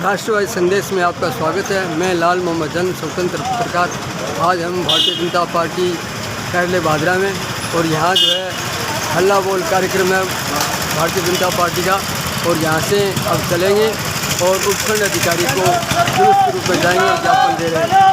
राष्ट्रवादी संदेश में आपका स्वागत है। मैं लाल मोहम्मद जन, स्वतंत्र पत्रकार। आज हम भारतीय जनता पार्टी कार्यालय भादरा में और यहाँ जो है हल्ला बोल कार्यक्रम है भारतीय जनता पार्टी का, और यहाँ से अब चलेंगे और उपखंड अधिकारी को दुरुस्त रूप में जाएंगे और ज्ञापन दे रहे हैं।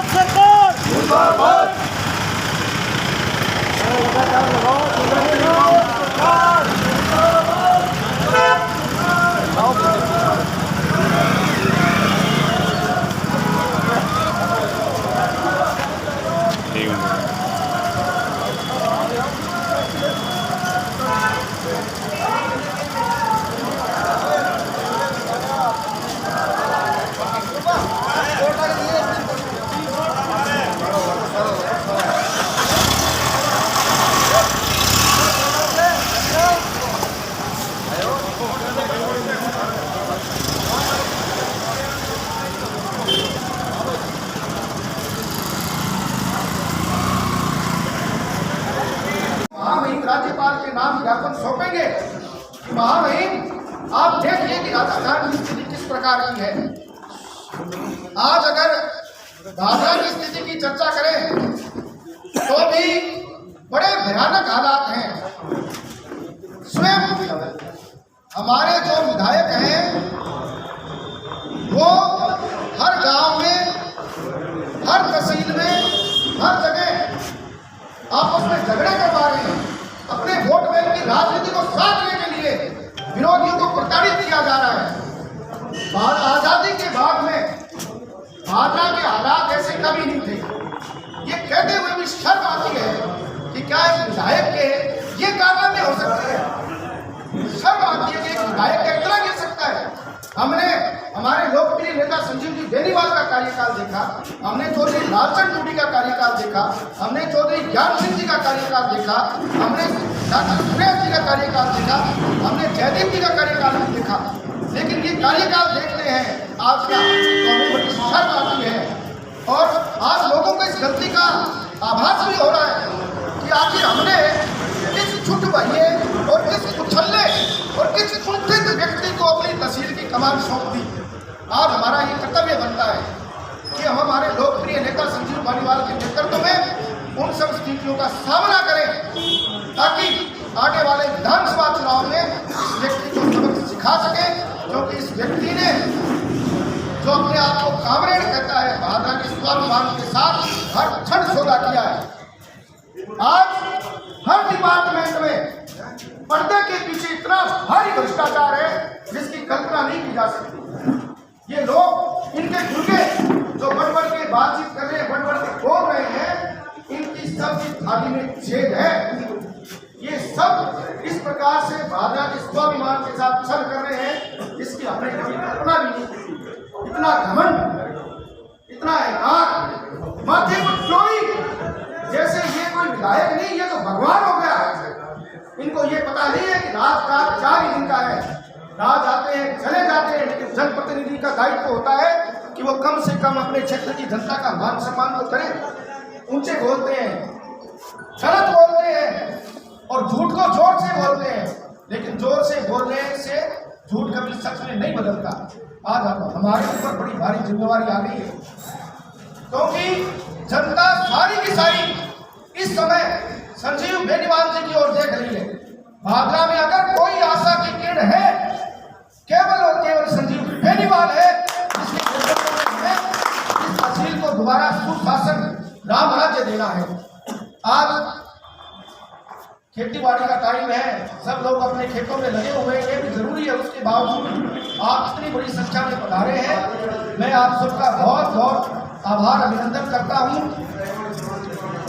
राज्यपाल के नाम ज्ञापन सौंपेंगे कि महामहिम आप देखिए कि राजस्थान की स्थिति किस प्रकार की है। आज अगर भादरा की स्थिति की चर्चा करें तो भी बड़े भयानक हालात हैं। स्वयं हमारे जो विधायक हैं वो हर गांव में, हर तहसील में, हर जगह आपस में झगड़े करवा रहे हैं। अपने वोट बैंक की राजनीति को साधने के लिए विरोधियों को प्रताड़ित किया जा रहा है। आजादी के बाद में भादरा के हालात ऐसे कभी नहीं थे। ये कहते हुए भी शर्म आती है कि क्या एक विधायक के ये कारनामे हो सकते हैं। शर्म आती है कि एक विधायक का इतना गिर सकता है। हमने हमारे लोकप्रिय नेता संजीव जी बेनीवाल का कार्यकाल देखा, हमने चौधरी लालचंद टूडी का कार्यकाल देखा, हमने चौधरी ज्ञान सिंह जी का कार्यकाल देखा, हमने डॉक्टर सुरेश जी का कार्यकाल देखा, हमने जयदीप जी का कार्यकाल भी देखा। लेकिन ये कार्यकाल देखते हैं आज का तो हमें बड़ी शर्म आती है। और आज लोगों को इस गलती का आभास भी हो रहा है कि आखिर हमने किस छुट बहिए और किस उछल्ले और किस कुंठित व्यक्ति को अपनी तहसील की कमान सौंप दी। आज हमारा ये कर्तव्य बनता है कि हम हमारे लोकप्रिय नेता संजीव बेनीवाल के नेतृत्व में उन सब स्थितियों का सामना करें ताकि आने वाले विधानसभा चुनाव में इस व्यक्ति को सबक सिखा सके, क्योंकि इस व्यक्ति ने जो अपने आप को कामरेड कहता है भादरा के स्वाभिमान के साथ हर क्षण सौदा किया है। आज हर डिपार्टमेंट में पर्दे के पीछे इतना भारी भ्रष्टाचार है जिसकी कल्पना नहीं की जा सकती। ये लोग, इनके झुके जो बढ़ के बातचीत कर रहे हैं, बढ़ के बोल रहे हैं, इनकी सबकी थाली में छेद है। ये सब इस प्रकार से भादरा के स्वाभिमान के साथ छल कर रहे हैं जिसकी हमने कभी कल्पना भी नहीं की। इतना घमंड, इतना अहंकार, माथे पर चोरी, जैसे ये कोई विधायक नहीं, ये तो भगवान हो गया है। इनको ये पता नहीं है कि राजकाज 4 ही दिन का है। राज आते हैं, चले जाते हैं, लेकिन जनप्रतिनिधि का दायित्व होता है कि वो कम से कम अपने क्षेत्र की जनता का मान सम्मान तो करें। ऊंचे बोलते हैं, गलत बोलते हैं और झूठ को जोर से बोलते हैं, लेकिन जोर से बोलने से झूठ कभी सच में नहीं बदलता। आज हमारे ऊपर बड़ी भारी जिम्मेवारी आ गई है, क्योंकि जनता सारी की सारी इस समय संजीव बेनीवाल जी की ओर देख रही है। भादरा में अगर कोई आशा की किरण है, केवल और केवल संजीव बेनीवाल है, जिसकी इस तहसील को दोबारा सुशासन, राम राज्य देना है। आज खेती बाड़ी का टाइम है, सब लोग अपने खेतों में लगे हुए हैं, ये भी जरूरी है। उसके बावजूद आप इतनी बड़ी संख्या में पधारे हैं, मैं आप सबका बहुत बहुत आभार अभिनंदन करता हूँ।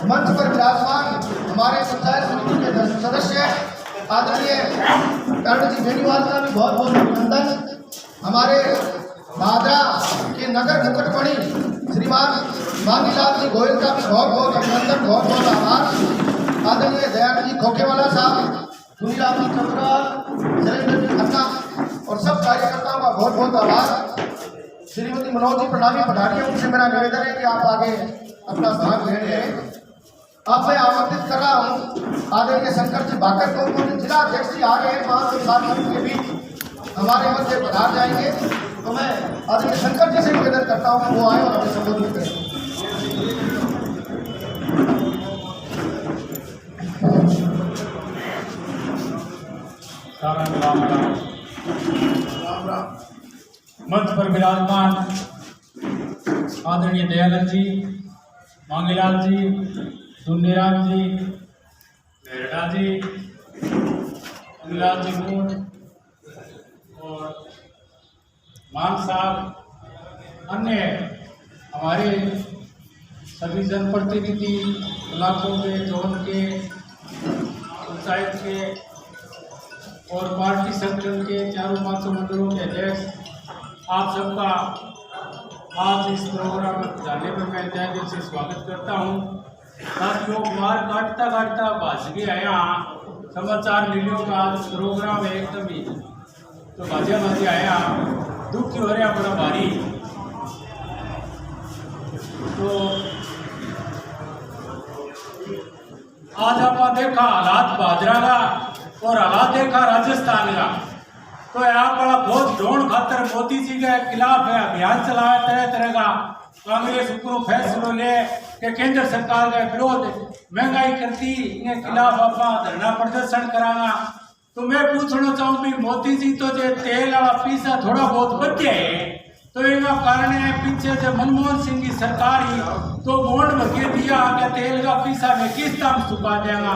मंच पर विराजमान हमारे पंचायत समिति के सदस्य आदरणीय कर्ण जी बेनीवाल का भी बहुत बहुत अभिनंदन। हमारे भादरा के नगर मुकुटमणि श्रीमान मांगीलाल जी गोयल का भी बहुत बहुत अभिनंदन, बहुत बहुत आभार। आदरणीय दयानंद जी खोखेवाला साहब, दुनिराम जी चंद्रा, शैलेंद्र जी खन्ना और सब कार्यकर्ताओं का बहुत बहुत आभार। श्रीमती मनोज जी प्रणामी पधारी, उनसे मेरा निवेदन है कि आप आगे अपना भाग ले रहे हैं। अब मैं आमंत्रित कर रहा हूँ आदरणीय शंकर जी भाकर को, जिला अध्यक्ष जी आ रहे हैं, 5 से 7 मिनट के बीच हमारे मध्य पधार जाएंगे। तो मैं आदरणीय शंकर जी से निवेदन करता हूँ कि वो आए और हमें संबोधित करें। मंच पर विराजमान आदरणीय दयानंद जी, मांगीलाल जी, दुनियाराम जी, मेहरा जी, अनिलाल जी मूड और मान साहब, अन्य हमारे सभी जनप्रतिनिधि, इलाकों के, जोन के, पंचायत के और पार्टी संगठन के 400-500 मंडलों के अध्यक्ष, आप सबका आज इस प्रोग्राम में जाने पर मैं तहे दिल से स्वागत करता हूँ। साथियों, मार काटता काटता भाज गया यहाँ समाचार मिलियों का आज प्रोग्राम है एकदम ही तो भाजिया भाजी आया दुख हो रहा बड़ा भारी। तो आज आप देखा हालात बाजरा का और हालात देखा राजस्थान का। तो यहाँ बड़ा बहुत ढोंड खातर मोदी जी के खिलाफ है अभियान चलाया तरह तरह का। कांग्रेस को फैसलों ले कि केंद्र सरकार का विरोध महंगाई करती इनके खिलाफ आप धरना प्रदर्शन कराना। तो मैं पूछना चाहूँ भी मोदी जी तो जो तेल वाला पीसा थोड़ा बहुत बचे है तो इनका कारण है पीछे जो मनमोहन सिंह की सरकार ही तो बॉन्ड भगे दिया कि तेल का पीसा में किस दाम चुका देगा।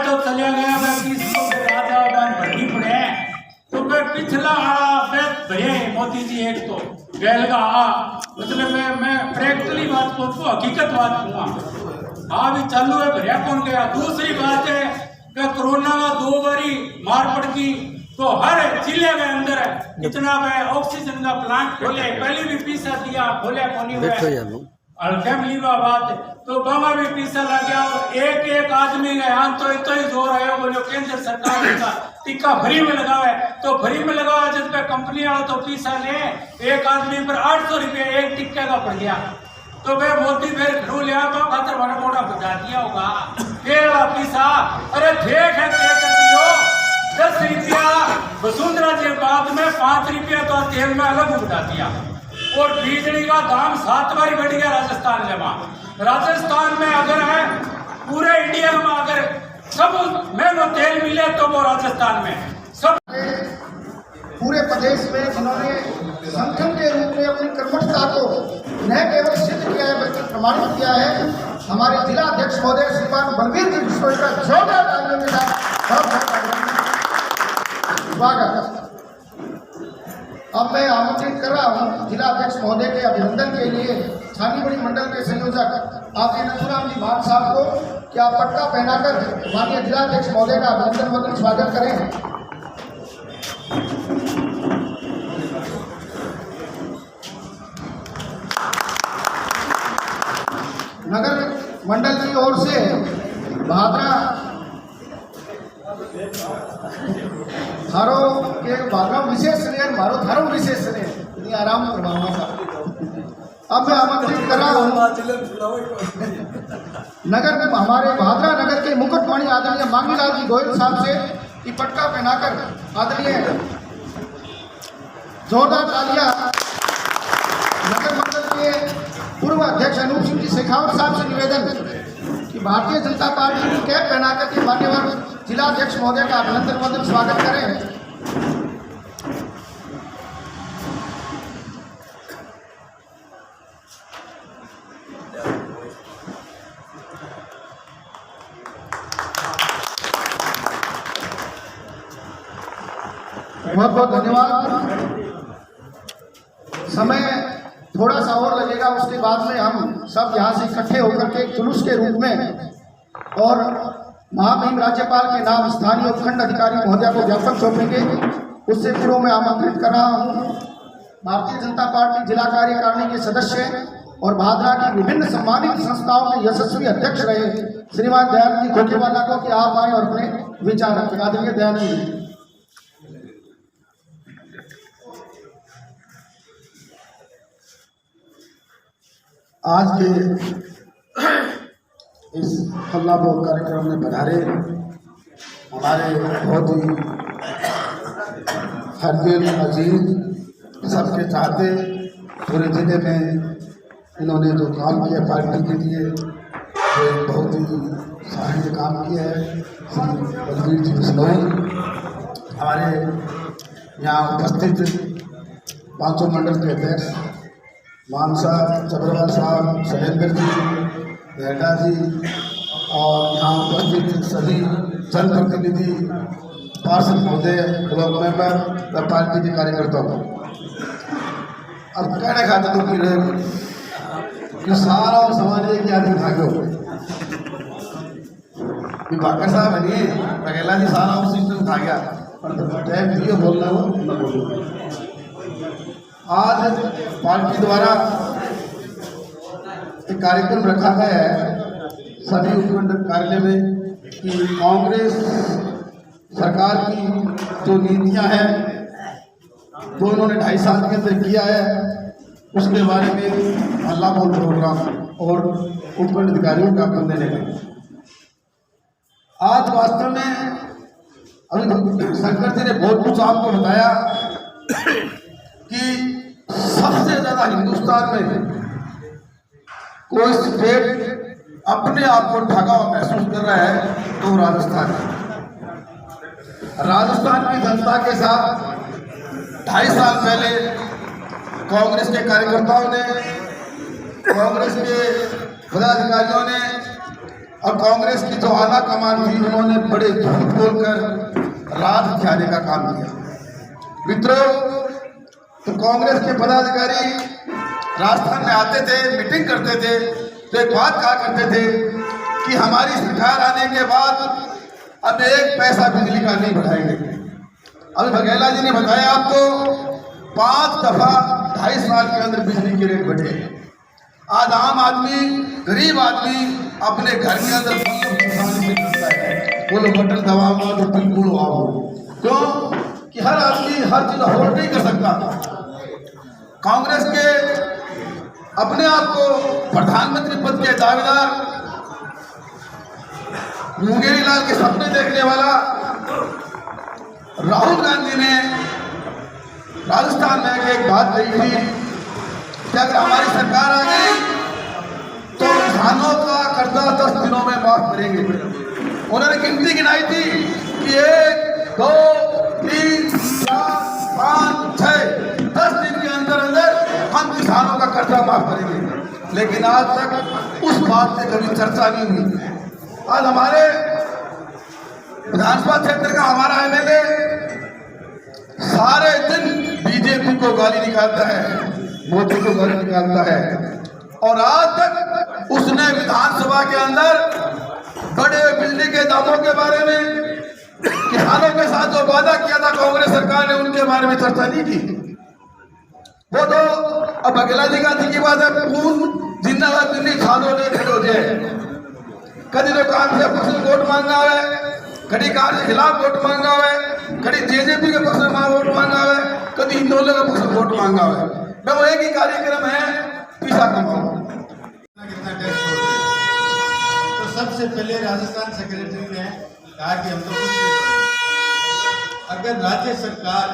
तो चलिया गया मैं किस राजा भरनी पड़े तो मैं पिछला भरे मोदी जी एक तो गैल का मतलब मैं प्रैक्टिकली बात कहूँ हकीकत बात कहूँगा हाँ भी चालू है भरिया कौन गया। दूसरी बात है कि कोरोना का 2 बारी मार पड़ गई तो हर जिले के अंदर कितना ऑक्सीजन का प्लांट खोले पहले भी पीसा दिया खोले कोनी हुआ फैमिली का बात तो बाबा भी पीसा लग गया और एक आदमी का यहाँ तो इतना ही जोर आया बोलो केंद्र सरकार का टीका फ्री में लगावे तो फ्री में लगावा जिस पे कंपनी वाला तो पीसा ले एक आदमी पर 800 रुपये एक टिक्के का पड़ गया। तो वे मोदी फिर घरू लिया तो खातर बड़ा मोटा बजा दिया होगा फिर पीसा अरे ठेक है क्या करती हो 10 रुपया वसुंधरा जी बाद में 5 रुपया तो तेल में अलग उठा दिया और बिजली का दाम 7 बार बढ़ गया राजस्थान में। राजस्थान में अगर है पूरे इंडिया में अगर सब महंगा तेल मिले तो वो राजस्थान में सब पूरे प्रदेश में जिन्होंने संगठन के रूप में अपनी कर्मठता को न केवल सिद्ध किया है बल्कि प्रमाणित किया है हमारे जिला अध्यक्ष महोदय श्रीमान बलवीर जी बिश्नोई का जोरदार तालियों के साथ स्वागत। अब मैं आमंत्रित कर रहा हूँ जिला अध्यक्ष महोदय के अभिनंदन के लिए छानीबड़ी मंडल के संयोजक आप नथुराम जी मान साहब को कि आप पट्टा पहनाकर माननीय जिला अध्यक्ष महोदय का अभिनंदन वंदन स्वागत करें। नगर मंडल की ओर से भादरा थारो के भादरा विशेष ने मारो थारो विशेष ने आराम करवाना था। अब मैं आमंत्रित कर रहा हूँ नगर में हमारे भादरा नगर के मुकुटमणि आदरणीय मांगीलाल जी गोयल साहब से कि पट्टा पहनाकर आदरणीय जोरदार तालियां नगर मंडल के पूर्व अध्यक्ष अनूप सिंह जी शेखावत साहब से निवेदन कि भारतीय जनता पार्टी की कैप पहनाकर के मान्यवर जिला अध्यक्ष महोदय का अभिनंदन वंदन स्वागत करें। बहुत बहुत धन्यवाद। समय थोड़ा सा और लगेगा उसके बाद में हम सब यहाँ से इकट्ठे होकर के जुलूस के रूप में और महामहिम राज्यपाल के नाम स्थानीय उपखंड अधिकारी महोदया को ज्ञापन सौंपेंगे। उससे पूर्व में आमंत्रित कर रहा हूँ भारतीय जनता पार्टी जिला कार्यकारिणी के सदस्य और भादरा की विभिन्न सम्मानित संस्थाओं के यशस्वी अध्यक्ष रहे श्रीमान दयानंद जी खोखेवाला को कि आप आए और अपने विचार रखें। आदरणीय दयानंद जी। आज के इस हल्लाबोल कार्यक्रम में पधारे हमारे बहुत ही हरदिल अजीज सबके चाहते पूरे जिले में इन्होंने जो काम किया पार्टी के लिए वो एक बहुत ही सराहनीय काम किया है। श्री बलबीर जी बिश्नोई हमारे यहाँ उपस्थित 500 मंडल के अध्यक्ष मानसा चबरवाल साहब, शैलेंद्र जी, नेहटा जी और यहाँ उपस्थित सभी जनप्रतिनिधि, पार्षद महोदय, ब्लॉक मेंबर व पार्टी के कार्यकर्ताओं। अब कहने खाते तो फिर सारा समाज एक आदमी भाग्यो भाकर साहब है नहीं अकेला जी सारा सिस्टम खा गया पर टाइम दिए बोलना हो न बोलो। आज पार्टी द्वारा एक कार्यक्रम रखा गया है सभी उपमंडल कार्यालय में कि कांग्रेस सरकार की जो नीतियां हैं जो उन्होंने 2.5 साल के अंदर किया है उसके बारे में हल्ला बोल प्रोग्राम और उपमंडल अधिकारियों का ज्ञापन देने का। आज वास्तव में अभी शंकर जी ने बहुत कुछ आपको बताया कि सबसे ज्यादा हिंदुस्तान में कोई स्टेट अपने आप को ठगा हुआ महसूस कर रहा है तो राजस्थान है। राजस्थान की जनता के साथ 2.5 साल पहले कांग्रेस के कार्यकर्ताओं ने, कांग्रेस के पदाधिकारियों ने और कांग्रेस की जो आला कमान थी उन्होंने बड़े झूठ बोलकर राज दिखाने का काम किया। मित्रों, तो कांग्रेस के पदाधिकारी राजस्थान में आते थे, मीटिंग करते थे तो एक बात कहा करते थे कि हमारी सरकार आने के बाद अब 1 पैसा बिजली का नहीं बढ़ाएंगे। अभी बघेला जी ने बताया आपको 5 दफा 2.5 साल के अंदर बिजली के रेट बढ़े। आज आम आदमी, गरीब आदमी अपने घर के अंदर बोलो बटन दबाऊंगा तो बिल्कुल आओ, क्यों कि हर आदमी हर चीज अफोर्ड नहीं कर सकता। कांग्रेस के अपने आप को प्रधानमंत्री पद के दावेदार, मुंगेरी लाल के सपने देखने वाला राहुल गांधी ने राजस्थान में एक बात कही थी कि अगर हमारी सरकार आ गई तो किसानों का कर्जा 10 दिनों में माफ करेंगे। उन्होंने गिनती गिनाई थी कि 1, 2, 3, 4, 5, 6 10 दिन के अंदर अंदर हम किसानों का कर्जा माफ करेंगे। लेकिन आज तक उस बात से कभी चर्चा नहीं हुई। आज हमारे विधानसभा क्षेत्र का हमारा एमएलए सारे दिन बीजेपी को गाली निकालता है, मोदी को गाली निकालता है और आज तक उसने विधानसभा के अंदर बड़े बिजली के दामों के बारे में, किसानों के साथ जो वादा किया था कांग्रेस सरकार ने, उनके बारे में चर्चा नहीं की। वो तो अब बघेला जी गांधी की बात है, पूर्ण जिंदाबाद दिल्ली छालो ले खड़ो जे कभी तो काम से पक्ष में वोट मांगा है, कभी कार के खिलाफ वोट मांगा है, कभी जेजेपी के पक्ष में वोट मांगा है, कभी हिंदोले के पक्ष में वोट मांगा है। मैं वो एक ही कार्यक्रम है पीछा कमाओ। तो सबसे पहले राजस्थान सेक्रेटरी ने कहा कि हम तो कुछ नहीं छोड़ेंगे। अगर राज्य सरकार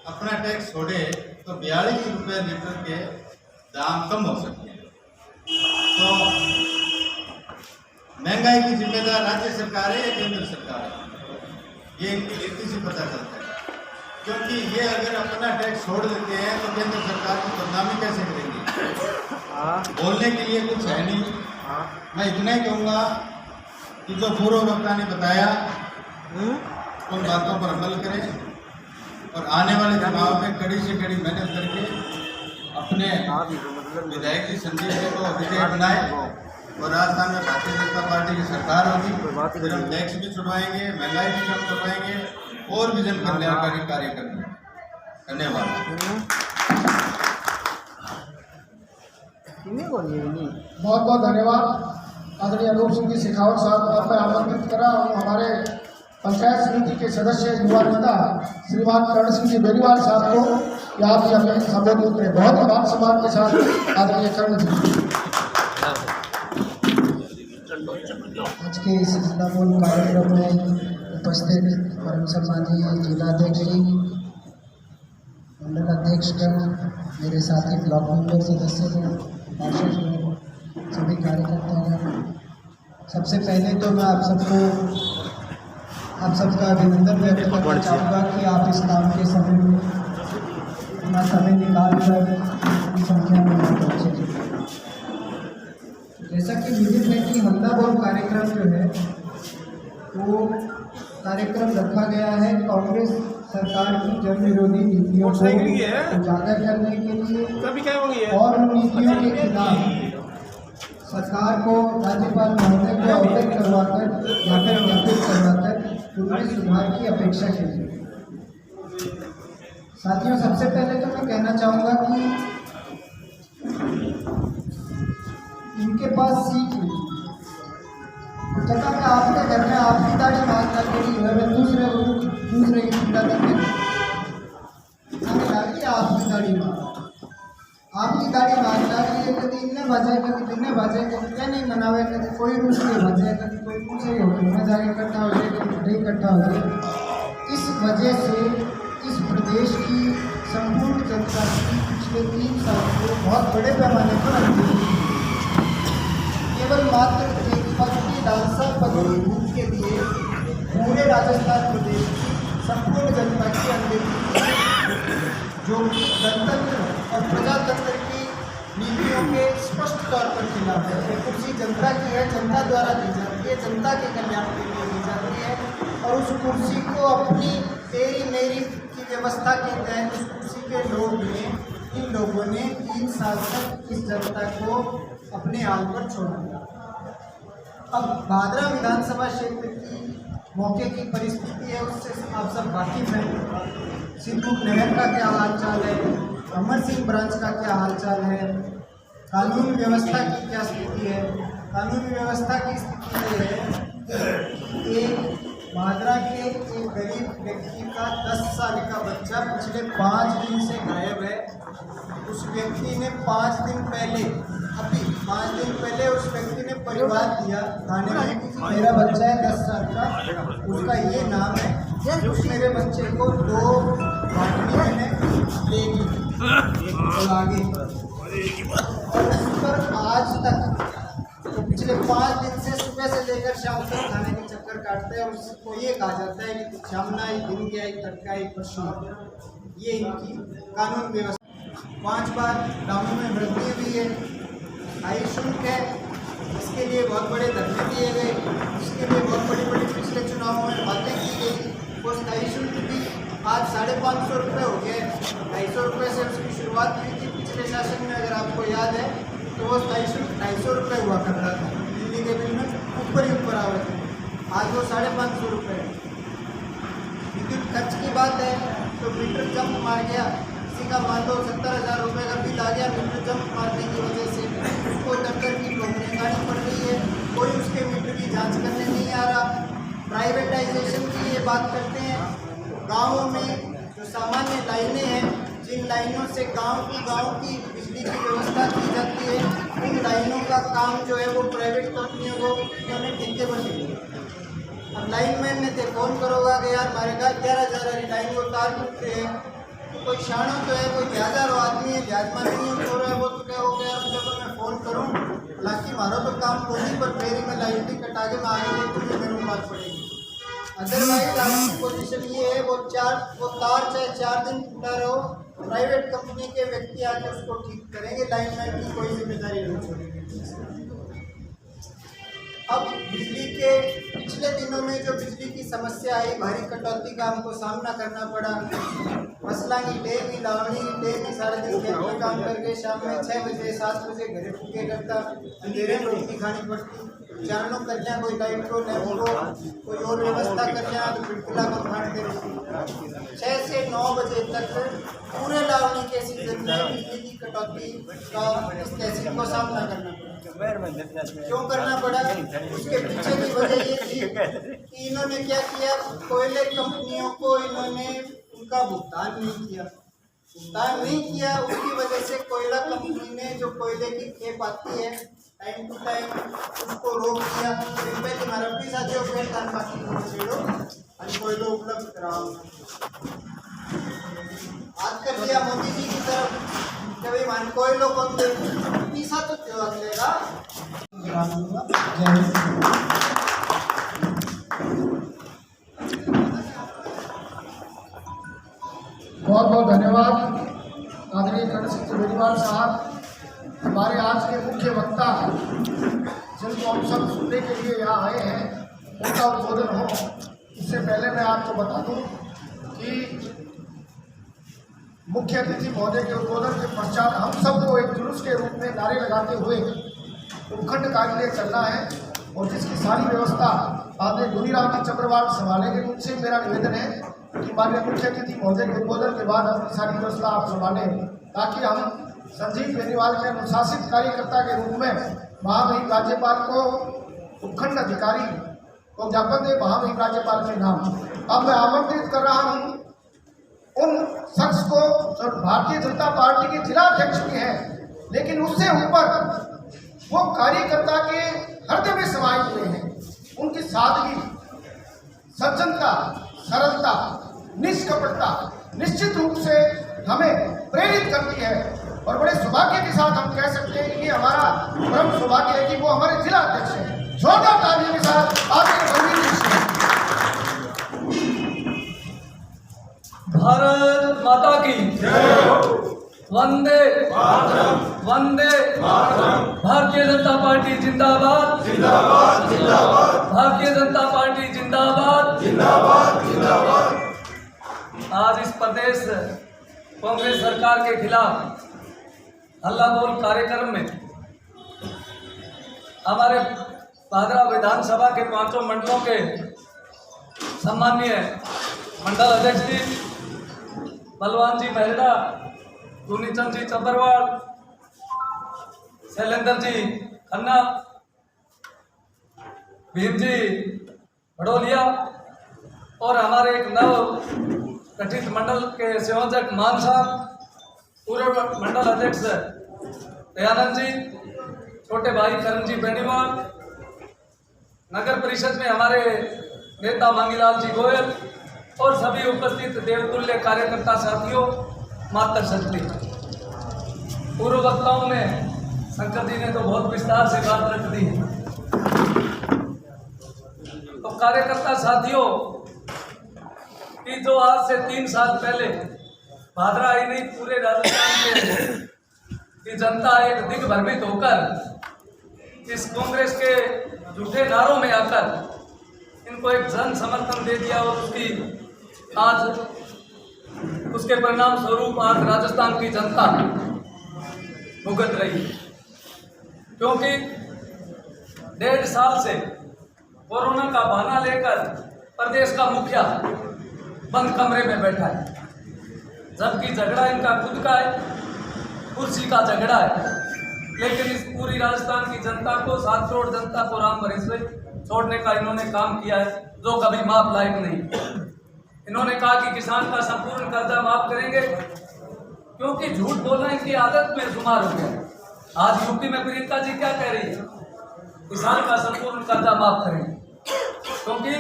अपना टैक्स छोड़े तो 42 रुपये लीटर के दाम कम हो सकते हैं। तो महंगाई की जिम्मेदार राज्य सरकार है या केंद्र सरकार है, ये इनकी नीति से पता चलता है। क्योंकि ये अगर अपना टैक्स छोड़ देते हैं तो केंद्र सरकार की बदनामी कैसे करेंगे। बोलने के लिए कुछ है नहीं। मैं इतना ही कहूँगा कि जो पूर्व वक्ता ने बताया उन बातों पर अमल करें और आने वाले चुनाव में कड़ी से कड़ी मेहनत करके अपने विधायक की संजीव को विजय बनाए और राजस्थान में भारतीय जनता पार्टी की सरकार होगी। फिर हम टैक्स भी छुड़वाएंगे, महंगाई भी कम करवाएंगे और भी जन कल्याणकारी कार्य करेंगे। धन्यवाद। बहुत बहुत धन्यवाद आदरणीय अनूप सिंह जी शेखावत साहब को मैं आमंत्रित करा और हमारे पंचायत समिति के सदस्य युवा नेता श्रीमान कर्ण सिंह जी बेनीवाल साहब को यहाँ भी हमें संबोधित करें। बहुत ही मान सम्मान के साथ आदरणीय कर्ण जी। आज के इस जिलामूल कार्यक्रम में उपस्थित परम सम्मानीय जिलाध्यक्ष जी मंडल अध्यक्षगण, मेरे साथी ब्लॉक मेंबर सदस्यगण, पार्षदगण, सभी कार्यकर्तागण, सबसे पहले तो मैं आप सबका अभिनंदन व्यक्त करना चाहूँगा कि आप इस काम के समय में अपना समय निकाल कर इतनी संख्या में यहाँ पहुँचे। जैसा कि विदित है कि हल्ला बोल कार्यक्रम जो है वो कार्यक्रम रखा गया है कांग्रेस सरकार की जन विरोधी नीतियों को उजागर करने के लिए और उन नीतियों के खिलाफ सरकार को राज्यपाल महोदय को अवगत करवाकर या फिर ज्ञापित करवाकर उनके सुधार की अपेक्षा की है। साथियों, सबसे पहले तो मैं कहना चाहूँगा कि इनके पास सीख नहीं, जगह में आपके घर में आपकी दाढ़ी मांगना के लिए मैं दूसरे की चिंता करने आपकी दाढ़ी मांगना कि कभी इन्हें बजाए कभी तिन्हें बजाए कभी क्या नहीं मनावे कभी कोई रूस नहीं बजाए कभी कोई पूछे ही होटल में जाके इकट्ठा हो जाए कभी नहीं इकट्ठा हो जाए। इस वजह से इस प्रदेश की संपूर्ण जनता की पिछले 3 साल को बहुत बड़े पैमाने पर अनदेखी केवल मात्र एक पद की लालसा पदवी भूख के लिए पूरे राजस्थान प्रदेश की संपूर्ण जनता की अनदेखी जो कि गणतंत्र और प्रजातंत्र की नीतियों के स्पष्ट तौर पर खिलाफ है। ये कुर्सी जनता की है, जनता द्वारा दी जाती है, जनता के कल्याण के लिए दी जाती है और उस कुर्सी को अपनी तेरी मेरी की व्यवस्था के तहत उस कुर्सी के इन लोगों ने 3 साल तक इस जनता को अपने हाल पर छोड़ा। अब भादरा विधानसभा क्षेत्र की मौके की परिस्थिति है, उससे आप सब वाकिफ हैं। सिंधु नहर का क्या हालचाल है, अमर सिंह ब्रांच का क्या हालचाल है, कानून व्यवस्था की क्या स्थिति है। कानून व्यवस्था की स्थिति ये है कि भादरा के एक गरीब व्यक्ति का 10 साल का बच्चा पिछले 5 दिन से गायब है। उस व्यक्ति ने 5 दिन पहले उस व्यक्ति ने परिवार दिया थाने में, मेरा बच्चा है 10 साल का, उसका ये नाम है। उस मेरे बच्चे को 2 बाटली मैंने लेगी और आगे और उस पर आज तक तो पिछले 5 दिन से सुबह से लेकर शाम तक थाने के चक्कर काटते हैं और उसको ये कहा जाता है कि शामना ही दिन गया तड़का ही परसों। ये इनकी कानून व्यवस्था। 5 बार दामों में वृद्धि हुई है, हाई शुल्क है, इसके लिए बहुत बड़े धरने दिए गए, इसके लिए बहुत बड़ी पिछले चुनावों में बातें की गई। वो स्थायी शुल्क भी आज 550 रुपये हो गए। 250 रुपये से उसकी शुरुआत हुई थी पिछले शासन में, अगर आपको याद है तो वो स्थायी शुल्क 250 रुपये हुआ करता था, दिल्ली के बिल में ऊपर ही ऊपर आवे थे, आज वो 550 रुपये। विद्युत खर्च की बात है तो मीटर जंप मार गया, किसी का मान लो 70,000 रुपये का बिल आ गया मीटर जंप मारने की वजह से, उसको दफ्तर की नौकरी गाड़ी पड़ रही है, कोई उसके मीटर की जांच करने नहीं आ रहा। प्राइवेटाइजेशन की ये बात करते हैं, गाँवों में जो सामान्य लाइनें हैं, जिन लाइनों से गांव की बिजली की व्यवस्था की जाती है, उन लाइनों का काम जो है वो प्राइवेट कंपनियों को उन्होंने ठेके पर दे दिया। अब लाइनमैन ने थे फोन करोगा कि यार हमारे घर 11,000 वाली लाइन को तार टूटते हैं, तो कोई शाणो तो है, कोई ध्याजारो आदमी है, ध्याजमान नहीं हो रहा है, वो तो क्या हो गया जब मैं फ़ोन करूँ, हालांकि हमारा तो काम होगी पर फेरी में लाइन भी कटा के मैं आगे देखूँगी, मेरे बात पड़ेगी। अदरवाइज आपकी पोजीशन ये है वो तार चाहे 4 दिन टूटा रहो, प्राइवेट कंपनी के व्यक्ति आके उसको ठीक करेंगे, लाइनमैन की कोई जिम्मेदारी नहीं छोड़ेंगे। अब बिजली के पिछले दिनों में जो बिजली की समस्या आई, भारी कटौती का हमको सामना करना पड़ा। मसलानी डेमी लावणी डेमी सारे दिन खेत में काम करके शाम में 6 बजे 7 बजे घरे फूके करता, अंधेरे में रोटी खानी पड़ती। चारणों कर लिया, कोई लाइट को लैंप को कोई और व्यवस्था कर लिया तो बिल्कुल को फाड़ के रोटी। 6 से 9 बजे तक पूरे लावणी के सीजन में बिजली की कटौती का इस तहसील को सामना करना पड़ा। क्यों करना पड़ा? उसके पीछे की वजह ये थी कि इन्होंने क्या किया, कोयले कंपनियों को इन्होंने उनका भुगतान नहीं किया। उसकी वजह से कोयला कंपनी ने जो कोयले की खेप आती है टाइम टू टाइम उसको रोक दिया। पहले हमारा भी साथियों को बाकी छेड़ो और कोयला उपलब्ध कराओ। हाथ कर दिया मोदी जी की तरफ कि भाई मान कोई लोग पीसा तो लेगा। जय हिंद। बहुत बहुत धन्यवाद आदरणीय कर्ण सिंह बेनीवाल साहब, हमारे आज के मुख्य वक्ता जिनको हम सब सुनने के लिए यहाँ आए हैं, उनका उद्बोधन हो। इससे पहले मैं आपको बता दूं कि मुख्य अतिथि महोदय के उद्बोधन के पश्चात हम सबको एक जुलूस के रूप में नारे लगाते हुए उपखंड कार्यालय चलना है, और जिसकी सारी व्यवस्था आदरणीय गुनीराम जी चक्रवाल संभालेंगे। उनसे मेरा निवेदन है कि माननीय मुख्य अतिथि महोदय के उद्बोधन के बाद अपनी सारी व्यवस्था आप संभालें, ताकि हम संजीव बेनीवाल के अनुशासित कार्यकर्ता के रूप में महामहिम राज्यपाल को उपखंड अधिकारी को ज्ञापन दे महामहिम राज्यपाल के नाम। अब मैं आमंत्रित कर रहा हूं उन शख्स को जो भारतीय जनता पार्टी के जिला अध्यक्ष भी हैं, लेकिन उससे ऊपर वो कार्यकर्ता के हृदय में समाये हुए हैं। उनकी सादगी, सज्जनता, सरलता, निष्कपटता निश्चित रूप से हमें प्रेरित करती है, और बड़े सौभाग्य के साथ हम कह सकते हैं कि ये हमारा परम सौभाग्य है कि वो हमारे जिला अध्यक्ष हैं। जोरदार तालियों के साथ आपके गंभीर भारत माता की वंदे वंदे भारतीय जनता पार्टी जिंदाबाद जिंदाबाद जिंदाबाद भारतीय जनता पार्टी जिंदाबाद जिंदाबाद जिंदाबाद। आज इस प्रदेश कांग्रेस सरकार के खिलाफ हल्ला बोल कार्यक्रम में हमारे भादरा विधानसभा के 5 मंडलों के सम्माननीय मंडल अध्यक्ष जी बलवान जी मेहरा, गुनीचंद जी चब्बरवाल, शैलेंद्र जी खन्ना, भीम जी भड़ोलिया और हमारे एक नव गठित मंडल के संयोजक मान साहब, पूर्व मंडल अध्यक्ष दयानंद जी, छोटे भाई करण जी बेनीवाल, नगर परिषद में हमारे नेता मांगीलाल जी गोयल और सभी उपस्थित देवतुल्य कार्यकर्ता साथियों, मातर शक्ति। पूर्व वक्ताओं में शंकर जी ने तो बहुत विस्तार से बात रख दी है। तो कार्यकर्ता साथियों कि जो आज से 3 साल पहले भादरा ही नहीं पूरे राजस्थान की जनता एक दिग्भ्रमित होकर इस कांग्रेस के झूठे नारों में आकर इनको एक जन समर्थन दे दिया, और आज उसके परिणाम स्वरूप आज राजस्थान की जनता भुगत रही है। क्योंकि 1.5 साल से कोरोना का बहाना लेकर प्रदेश का मुखिया बंद कमरे में बैठा है, जबकि झगड़ा इनका खुद का है, कुर्सी का झगड़ा है। लेकिन इस पूरी राजस्थान की जनता को, 7 करोड़ जनता को राम भरोसे छोड़ने का इन्होंने काम किया है, जो कभी माफ लायक नहीं। इन्होंने कहा कि किसान का संपूर्ण कर्जा माफ करेंगे, क्योंकि झूठ बोलना इनकी आदत में शुमार हो गया। आज यूपी में प्रियंका जी क्या कह रही है? किसान का संपूर्ण कर्जा माफ करेंगे, क्योंकि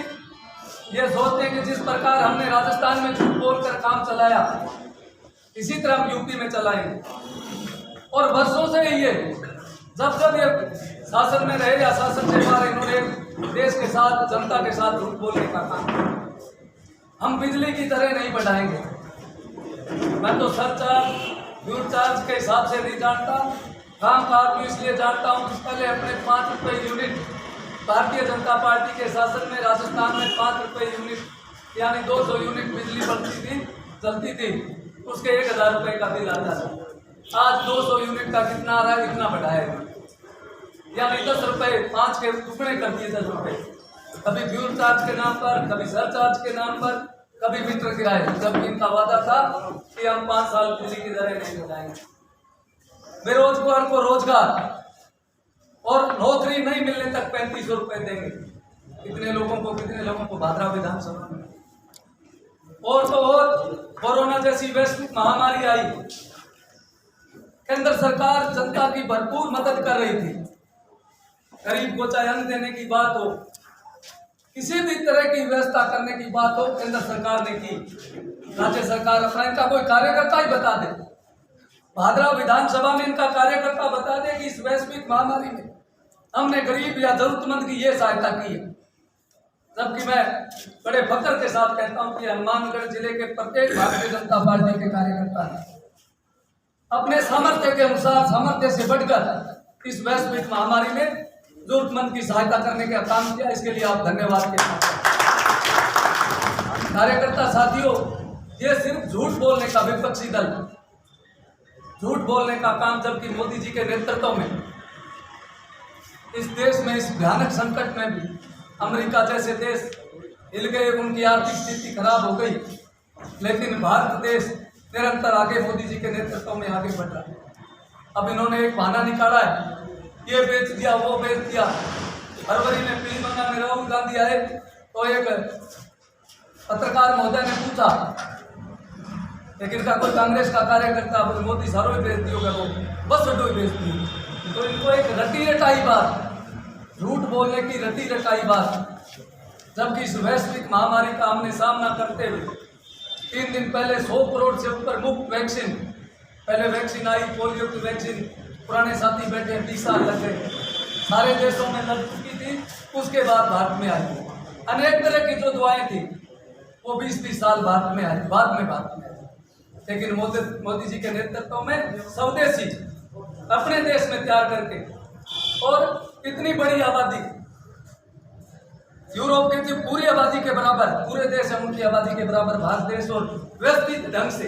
ये सोचते हैं कि जिस प्रकार हमने राजस्थान में झूठ बोलकर काम चलाया, इसी तरह हम यूपी में चलाएंगे। और वर्षों से ये जब जब ये शासन में रहे या शासन से बाहर, इन्होंने देश के साथ, जनता के साथ झूठ बोलने का काम किया। हम बिजली की दरें नहीं बढ़ाएंगे। मैं तो सरचार्ज, फ्यूल चार्ज के हिसाब से नहीं जानता, काम काज भी इसलिए जानता हूँ कि पहले अपने 5 रुपये यूनिट भारतीय जनता पार्टी के शासन में राजस्थान में 5 रुपये यूनिट यानी 200 यूनिट बिजली चलती थी, उसके 1000 रुपये का बिल आता था। आज 200 यूनिट का कितना आ रहा है, इतना बढ़ाएगा, यानी 10 रुपये 5 के टुकड़े कर दिए। 10 रुपये कभी फ्यूल चार्ज के नाम पर, कभी सरचार्ज के नाम पर, कभी मीटर किराए, जबकि इनका वादा था कि हम 5 साल बिजली की दरें नहीं बढ़ाएंगे। बेरोजगार को रोजगार और नौकरी नहीं मिलने तक 3500 रुपये देंगे। कितने लोगों को भादरा विधानसभा में। और तो और कोरोना जैसी वैश्विक महामारी आई, केंद्र सरकार जनता की भरपूर मदद कर रही थी। गरीब को चाहे अन्न देने की बात हो, किसी भी तरह की व्यवस्था करने की बात हो, केंद्र सरकार ने की। राज्य सरकार अपना इनका कोई कार्यकर्ता ही बता दे, भादरा विधानसभा में इनका कार्यकर्ता बता दे कि इस वैश्विक महामारी में हमने गरीब या जरूरतमंद की ये सहायता की है। जबकि मैं बड़े फक्र के साथ कहता हूं कि हनुमानगढ़ जिले के प्रत्येक भारतीय जनता पार्टी के कार्यकर्ता ने अपने सामर्थ्य के अनुसार, सामर्थ्य से बढ़कर इस वैश्विक महामारी में जरूरतमंद की सहायता करने का काम किया। इसके लिए आप धन्यवाद के साथ कार्यकर्ता साथियों, ये सिर्फ झूठ बोलने का विपक्षी दल, झूठ बोलने का काम, जबकि मोदी जी के नेतृत्व में इस देश में इस भयानक संकट में भी अमेरिका जैसे देश हिल गए, उनकी आर्थिक स्थिति खराब हो गई, लेकिन भारत देश निरंतर आगे मोदी जी के नेतृत्व में आगे बढ़ रहा है। अब इन्होंने एक बहाना निकाला है, ये बेच दिया, वो बेच दिया। फरवरी में पीलीभीत में राहुल गांधी आए तो एक पत्रकार महोदय ने पूछा, लेकिन का कोई कांग्रेस का कार्यकर्ता मोदी सारों बेच दी होगा, वो बस अड्डो बेच दी। तो इनको एक रटी रटाई बात, झूठ बोलने की रटी रटाई बात, जबकि इस वैश्विक महामारी का हमने सामना करते हुए 3 दिन पहले 100 करोड़ से ऊपर मुफ्त वैक्सीन, पहले वैक्सीन आई पोलियो की वैक्सीन, पुराने साथी बैठे 20 साल लग गए, सारे देशों में लग चुकी थी, उसके बाद भारत में आई। अनेक तरह की जो दवाएं थी वो 20-30 साल भारत में आई, बाद में भारत में आई। लेकिन मोदी जी के नेतृत्व में स्वदेशी अपने देश में तैयार करके, और इतनी बड़ी आबादी, यूरोप की पूरी आबादी के बराबर, पूरे देश है उनकी आबादी के बराबर भारत देश, और व्यवस्थित ढंग से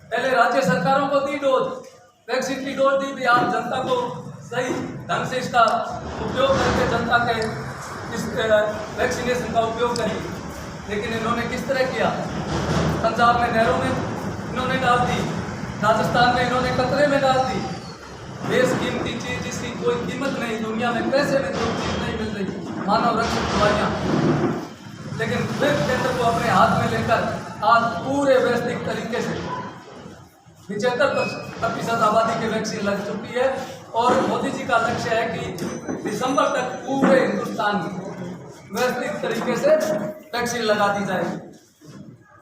पहले राज्य सरकारों को दी डोज, वैक्सीन की डोज दी भी, आप जनता को सही ढंग से इसका उपयोग करके जनता के इस वैक्सीनेशन का उपयोग करिए। लेकिन इन्होंने किस तरह किया, पंजाब में नहरों में इन्होंने डाल दी, राजस्थान में इन्होंने कतरे में डाल दी। बेशकीमती चीज जिसकी कोई कीमत नहीं, दुनिया में पैसे में कोई चीज नहीं मिल रही, मानव रक्षक दवाइयाँ, लेकिन फिर केंद्र को अपने हाथ में लेकर आज पूरे वैश्विक तरीके से 75% आबादी की वैक्सीन लग चुकी है, और मोदी जी का लक्ष्य है कि दिसंबर तक पूरे हिंदुस्तान में वैश्विक तरीके से वैक्सीन लगा दी जाएगी।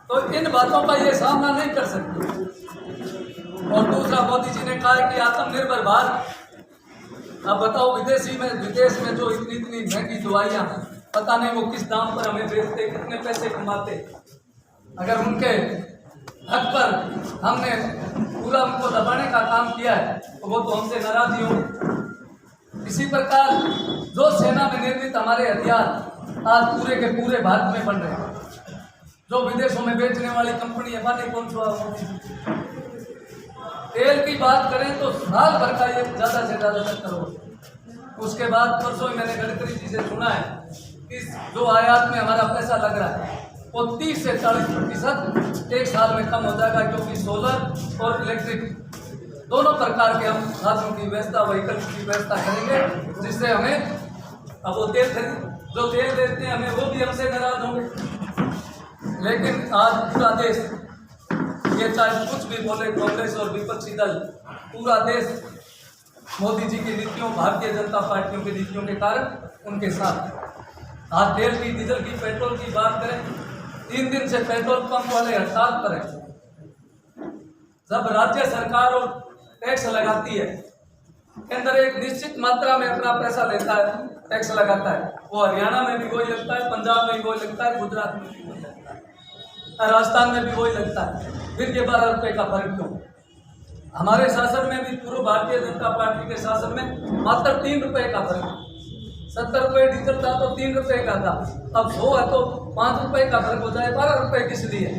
तो इन बातों का ये सामना नहीं कर सकते। और दूसरा, मोदी जी ने कहा कि आत्मनिर्भर भारत, अब बताओ विदेश में जो इतनी महंगी दवाइयाँ, पता नहीं वो किस दाम पर हमें बेचते, कितने पैसे कमाते। अगर उनके हक पर हमने पूरा उनको दबाने का काम किया है तो वो तो हमसे नाराज ही होंगे। इसी प्रकार जो सेना में निर्मित हमारे हथियार आज पूरे के पूरे भारत में बन रहे हैं, जो विदेशों में बेचने वाली कंपनी है, माने कौन सा तेल की बात करें तो साल भर का ये ज़्यादा से ज़्यादा करोड़। उसके बाद परसों ही मैंने गडकरी जी से सुना है कि जो आयात में हमारा पैसा लग रहा है वो 30 से 40% एक साल में कम हो जाएगा, क्योंकि सोलर और इलेक्ट्रिक दोनों प्रकार के हम साधनों की व्यवस्था, व्हीकल की व्यवस्था करेंगे, जिससे हमें अब वो जो तेल देते हैं हमें, वो भी हमसे नाराज होंगे। लेकिन आज पूरा देश, ये चाहे कुछ भी बोले कांग्रेस और विपक्षी दल, पूरा देश मोदी जी की नीतियों, भारतीय जनता पार्टियों की नीतियों के कारण उनके साथ। आज तेल की, डीजल की, पेट्रोल की बात करें, 3 दिन से पेट्रोल पंप वाले हड़ताल पर हैं। जब राज्य सरकार और टैक्स लगाती है, केंद्र एक निश्चित मात्रा में अपना पैसा लेता है, टैक्स लगाता है, वो हरियाणा में भी वही लगता है, पंजाब में भी वही लगता है, गुजरात में भी वही लगता है, राजस्थान में भी वही लगता है। फिर ये 12 रुपये का फर्क क्यों? हमारे शासन में भी, पूर्व भारतीय जनता पार्टी के शासन में मात्र 3 रुपये का फर्क, 70 रुपये डीजल था तो 3 रुपये का था, अब 100 है तो 5 रुपये का फर्क हो जाए, 12 रुपये किस लिए?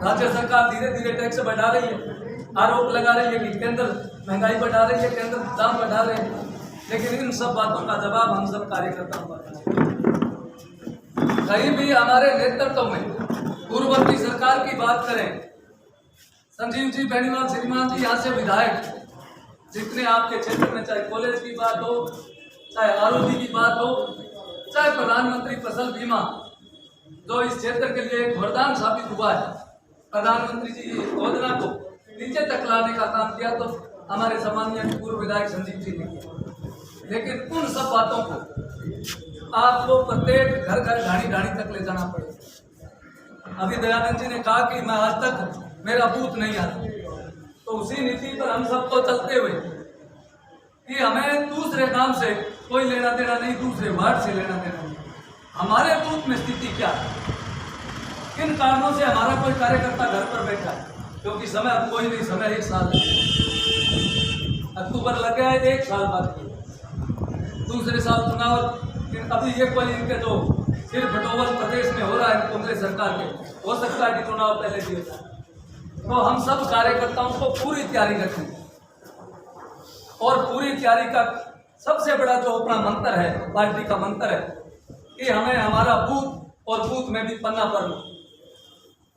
राज्य सरकार धीरे धीरे टैक्स बढ़ा रही है, आरोप लगा रही है कि केंद्र महंगाई बढ़ा रही है, केंद्र दाम बढ़ा रहे हैं, लेकिन इन सब बातों का जवाब हम सब कार्यकर्ताओं को। कहीं भी हमारे नेतृत्व में पूर्ववर्ती सरकार की बात करें, संजीव जी, बेनीवाल श्रीमान जी, यहाँ से विधायक जितने आपके क्षेत्र में, चाहे कॉलेज की बात हो, चाहे आरोपी की बात हो, चाहे प्रधानमंत्री फसल बीमा, जो इस क्षेत्र के लिए एक वरदान साबित हुआ है, प्रधानमंत्री जी योजना को नीचे तक लाने का काम किया तो हमारे सामान्य पूर्व विधायक संजीव जी ने किया। लेकिन उन सब बातों को आपको प्रत्येक घर घर ढाणी ढाणी तक ले जाना पड़ेगा। अभी दयानंद जी ने कहा कि मैं आज तक मेरा बूथ नहीं आता, तो उसी नीति पर हम सबको चलते हुए कि हमें दूसरे काम से कोई लेना देना नहीं, दूसरे वार्ड से लेना देना नहीं। हमारे बूथ में स्थिति क्या है, किन कारणों से हमारा कोई कार्यकर्ता घर पर बैठा है, क्योंकि समय अब कोई नहीं, समय 1 साल अक्टूबर लग गया है, 1 साल बाकी है, दूसरे साल चुनाव। अभी ये कोई इनके जो सिर्फ बटोवल प्रदेश में हो रहा है कांग्रेस सरकार के, हो सकता है कि चुनाव पहले भी होता है। तो हम सब कार्यकर्ताओं को पूरी तैयारी रखें, और पूरी तैयारी का सबसे बड़ा जो अपना मंत्र है, पार्टी का मंत्र है कि हमें हमारा बूथ और बूथ में भी पन्ना पर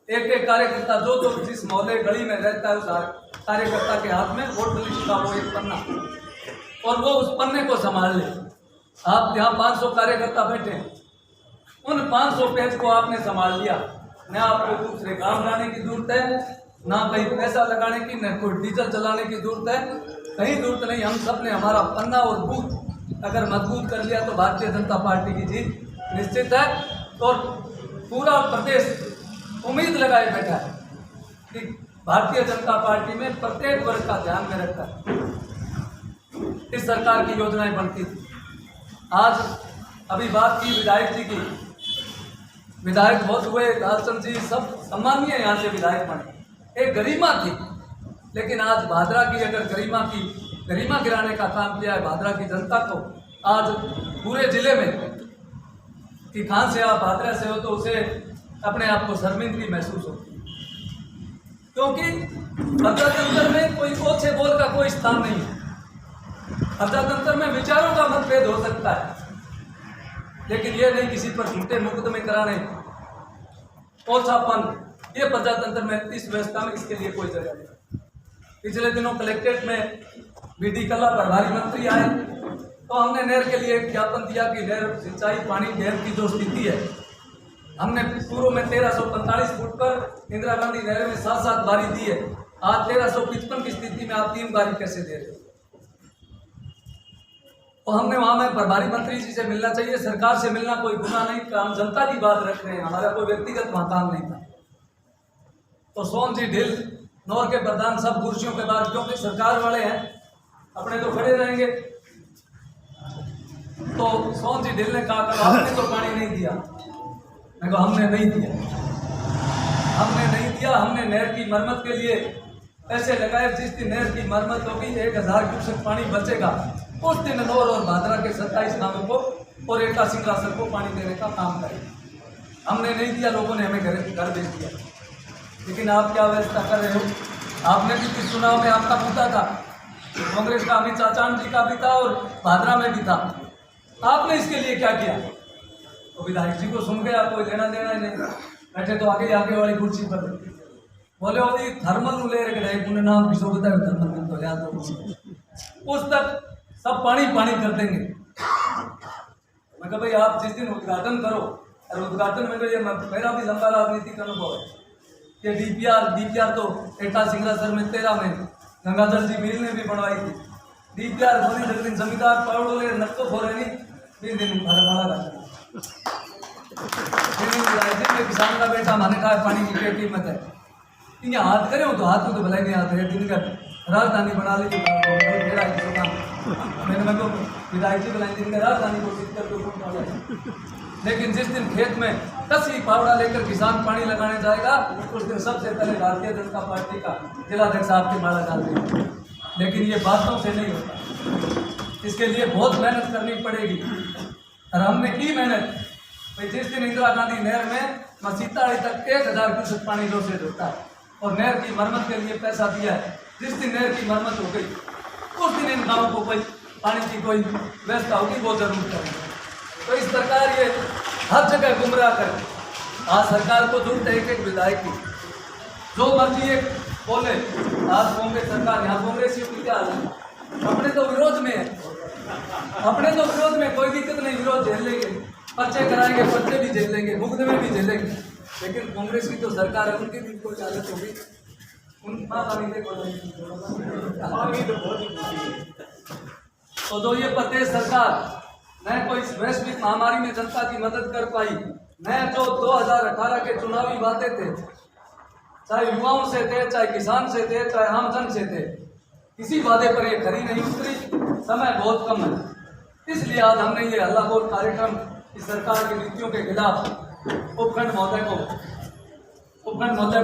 एक एक कार्यकर्ता जो जिस मोहल्ले गली में रहता है उस कार्यकर्ता के हाथ में वोट लिस्ट का वो एक पन्ना, और वो उस पन्ने को संभाल ले। आप यहाँ 500 कार्यकर्ता बैठे हैं, उन 500 पेज को आपने संभाल लिया, न आपको दूसरे काम लाने की जरूरत है, ना कहीं पैसा लगाने की, न कोई डीजल चलाने की जरूरत है, कहीं जरूरत नहीं। हम सब ने हमारा पन्ना और बूथ अगर मजबूत कर लिया तो भारतीय जनता पार्टी की जीत निश्चित है। और पूरा प्रदेश उम्मीद लगाए बैठा है कि भारतीय जनता पार्टी में प्रत्येक वर्ग का ध्यान में रखकर इस सरकार की योजनाएं बनती थी। आज अभी बात की विधायक जी की, विधायक बहुत हुए, लालचंद जी सब सम्मानीय यहाँ से विधायक बने, एक गरिमा थी, लेकिन आज भादरा की अगर गरिमा गिराने का काम किया है भादरा की जनता को, आज पूरे जिले में कि कहाँ से आप भादरा से हो तो उसे अपने आप को शर्मिंदगी महसूस होती है, क्योंकि प्रजातंत्र में कोई ओछे बोल का कोई स्थान नहीं है। प्रजातंत्र में विचारों का मतभेद हो सकता है, लेकिन ये नहीं किसी पर झूठे मुकदमे कराने, ओछापन, ये प्रजातंत्र में इस व्यवस्था में इसके लिए कोई जगह नहीं। पिछले दिनों कलेक्ट्रेट में बीडी कला प्रभारी मंत्री आए तो हमने नहर के लिए एक ज्ञापन दिया कि नहर सिंचाई पानी नहर की जो स्थिति है, हमने पूर्व में 1345 फुट पर इंदिरा गांधी नहर में 7-7 बारी दी है, आज 1355 की स्थिति में आप 3 बारी कैसे दे रहे हो? तो हमने वहाँ में प्रभारी मंत्री जी से मिलना चाहिए, सरकार से मिलना कोई गुनाह नहीं, हम जनता की बात रख रहे हैं, हमारा कोई व्यक्तिगत वहाँ काम नहीं था। तो सोन जी ढिल, नौर के प्रधान सब कुर्सियों के बाद, क्योंकि सरकार वाले हैं अपने तो खड़े रहेंगे, तो सोन जी ढिल ने कहा कि आपने तो पानी नहीं दिया। मैं कहा हमने नहीं दिया, हमने नहर की मरम्मत के लिए पैसे लगाए। जिस दिन नहर की मरम्मत होगी 1000 क्यूसेक पानी बचेगा, उस दिन नौर और भादरा के 27 गांवों को और एटा सिंगरासर को पानी देने का काम करेंगे। हमने नहीं दिया, लोगों ने हमें घर भेज दिया। लेकिन आप क्या व्यवस्था कर रहे हो? आपने भी किस चुनाव में आपका मुद्दा था, कांग्रेस का अमित चाचान जी का भी था और भादरा में भी था, आपने इसके लिए क्या किया? तो विधायक जी को सुन गया, कोई लेना देना ही नहीं, बैठे तो आगे वाली कुर्सी पर बोले वो थर्मल ले रहे उन्हें नाम भी सोचता है थर्मल तो याद हो, उस तक सब पानी कर देंगे। मैं कहा भाई आप जिस दिन उद्घाटन करो, और उद्घाटन में तो ये मेरा भी लंबा राजनीतिक अनुभव है कि डीपीआर तो एटा सिंगरासर में 13 में गंगाधर जी मील ने भी बनवाई थी। डीपीआर बोली दिन जमींदार पावड़ोले नक्को फोरे नहीं तीन दिन भाड़ा किसान का बेटा माने कहा पानी की क्या कीमत है, इनके हाथ करे हो तो हाथ में तो भलाई नहीं आते हैं, दिन का राजधानी बना ली। मैंने तो विधायक जी बुलाई दिन का राजधानी घोषित करके, लेकिन जिस दिन खेत में 10 पावड़ा लेकर किसान पानी लगाने जाएगा उस दिन सबसे पहले भारतीय जनता पार्टी का जिलाध्यक्ष आपकी माला डाल देगा। लेकिन ये बातों से नहीं होता, इसके लिए बहुत मेहनत करनी पड़ेगी। और हमने की मेहनत भाई, जिस दिन इंदिरा गांधी नहर में मसीताड़ी तक 1000 क्यूसेक पानी जो से होता है और नहर की मरम्मत के लिए पैसा दिया है, जिस दिन नहर की मरम्मत हो गई उस दिन इन गाँवों को कोई पानी की कोई व्यवस्था होगी, वो जरूर करेंगे। तो इस सरकार ये हर जगह गुमराह कर, आज सरकार को जरूरत है एक विधायक की, जो मर्जी एक बोले। आज कांग्रेस सरकार, यहाँ कांग्रेसियों की क्या हाल है, अपने तो विरोध में है, अपने तो विरोध में कोई दिक्कत नहीं, विरोध झेल लेंगे, पर्चे कराएंगे, पर्चे भी झेल लेंगे, मुकदमे भी झेलेंगे। लेकिन कांग्रेस की तो सरकार है, उनकी भी कोई हालत होगी, तो जो ये प्रदेश सरकार न कोई वैश्विक महामारी में जनता की मदद कर पाई, मैं जो 2018 के चुनावी वादे थे, चाहे युवाओं से थे, चाहे किसान से थे, चाहे आमजन से थे, किसी वादे पर ये खरी नहीं उतरी। समय बहुत कम है, इसलिए आज हमने ये हल्लाबोल कार्यक्रम इस सरकार की नीतियों के खिलाफ उपखंड महोदय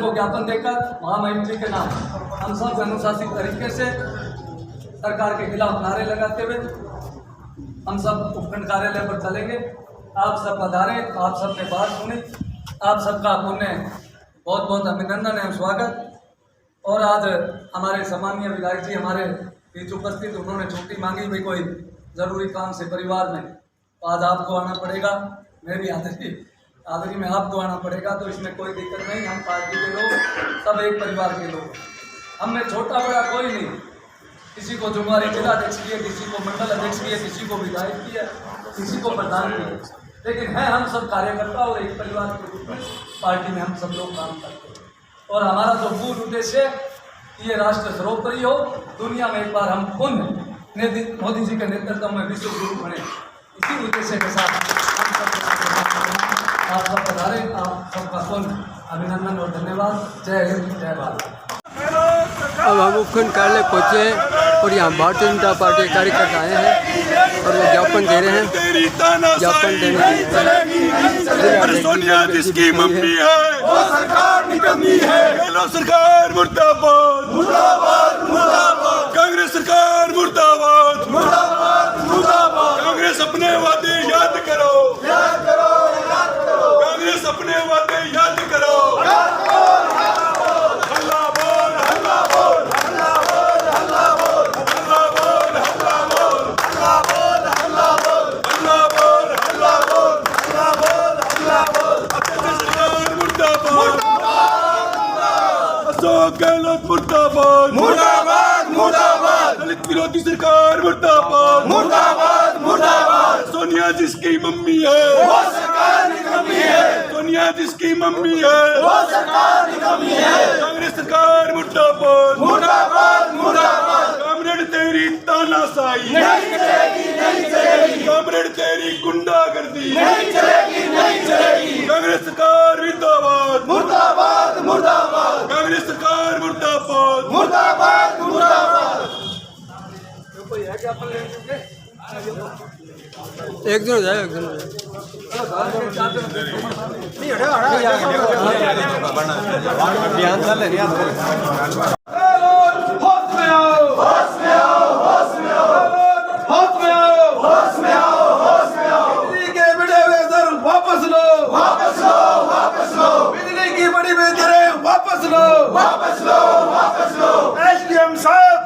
को ज्ञापन देकर महामहिम जी के नाम हम सब अनुशासित तरीके से सरकार के खिलाफ नारे लगाते हुए हम सब उपखंड कार्यालय पर चलेंगे। आप सब पधारे, आप सब ने बात सुनी, आप सबका पुण्य बहुत बहुत अभिनंदन है, स्वागत। और आज हमारे सम्मानीय विधायक जी हमारे बीच उपस्थित, उन्होंने छुट्टी मांगी भाई कोई ज़रूरी काम से परिवार में, तो आज आपको आना पड़ेगा। मैं भी आदरी में आपको आना पड़ेगा, तो इसमें कोई दिक्कत नहीं। हम पार्टी के लोग सब एक परिवार के लोग, हम में छोटा बड़ा कोई नहीं। किसी को जुम्मेवारी जिला अध्यक्ष की है, किसी को मंडल अध्यक्ष की है, किसी को विधायक की है, किसी को प्रधान की है, लेकिन है हम सब कार्यकर्ता और एक परिवार के रूप में पार्टी में हम सब लोग काम करते हैं। और हमारा जो मूल उद्देश्य है कि ये राष्ट्र सर्वोपरि हो, दुनिया में एक बार हम पुनः मोदी जी के नेतृत्व में विश्व गुरु बने, इसी उद्देश्य के साथ हम सब आप सब पधारे। आप सबका पुनः अभिनंदन और धन्यवाद। जय हिंद, जय भारत। अब हम उपखंड कार्यालय पहुँचे हैं और यहाँ भारतीय जनता पार्टी के कार्यकर्ता आए हैं और वो ज्ञापन दे रहे हैं। ज्ञापन देने सोनिया जिसकी मम्मी है वो सरकार निकम्मी है। हेलो सरकार मुर्दाबाद, मुर्दाबाद, मुर्दाबाद। कांग्रेस सरकार मुर्दाबाद, मुर्दाबाद, मुर्दाबाद। कांग्रेस अपने वादे याद करो, याद करो, याद करो। कांग्रेस अपने वादे याद करो, याद करो, याद करो। हल्ला बोल, हल्ला बोल, हल्ला बोल, हल्ला बोल, हल्ला बोल, हल्ला बोल, हल्ला बोल, हल्ला बोल, हल्ला बोल, हल्ला बोल, हल्ला बोल, हल्ला बोल। सरकार मुर्दाबाद, अशोक गहलोत मुर्दाबाद, मुर्दाबाद, मुर्दाबाद। दलित विरोधी सरकार मुर्दाबाद, मुर्दाबाद, मुर्दाबाद। सोनिया जिसकी मम्मी है वो सरकार निकम्मी है। सोनिया जिसकी मम्मी है वो सरकार निकम्मी है। कांग्रेस सरकार मुर्दाबाद, मुर्दाबाद, मुर्दाबाद। कामरेड तेरी तानाशाही नहीं चलेगी, नहीं चलेगी। कामरेड तेरी गुंडागर्दी नहीं चलेगी, नहीं चलेगी। कांग्रेस सरकार मुर्दाबाद, मुर्दाबाद, मुर्दाबाद। कांग्रेस सरकार मुर्दाबाद, मुर्दाबाद, मुर्दाबाद। कोई है क्या अपन लेंगे? एक दिन हो जाए, एक दिन हो जाए। होश में आओ, होश में आओ, होश में आओ, होश में आओ, होश में आओ, होश में आओ। बिजली के बड़े वेदर वापस लो, वापस लो, वापस लो। बिजली की बड़ी वेदरें वापस लो, वापस लो, वापस लो। एसडीएम साहब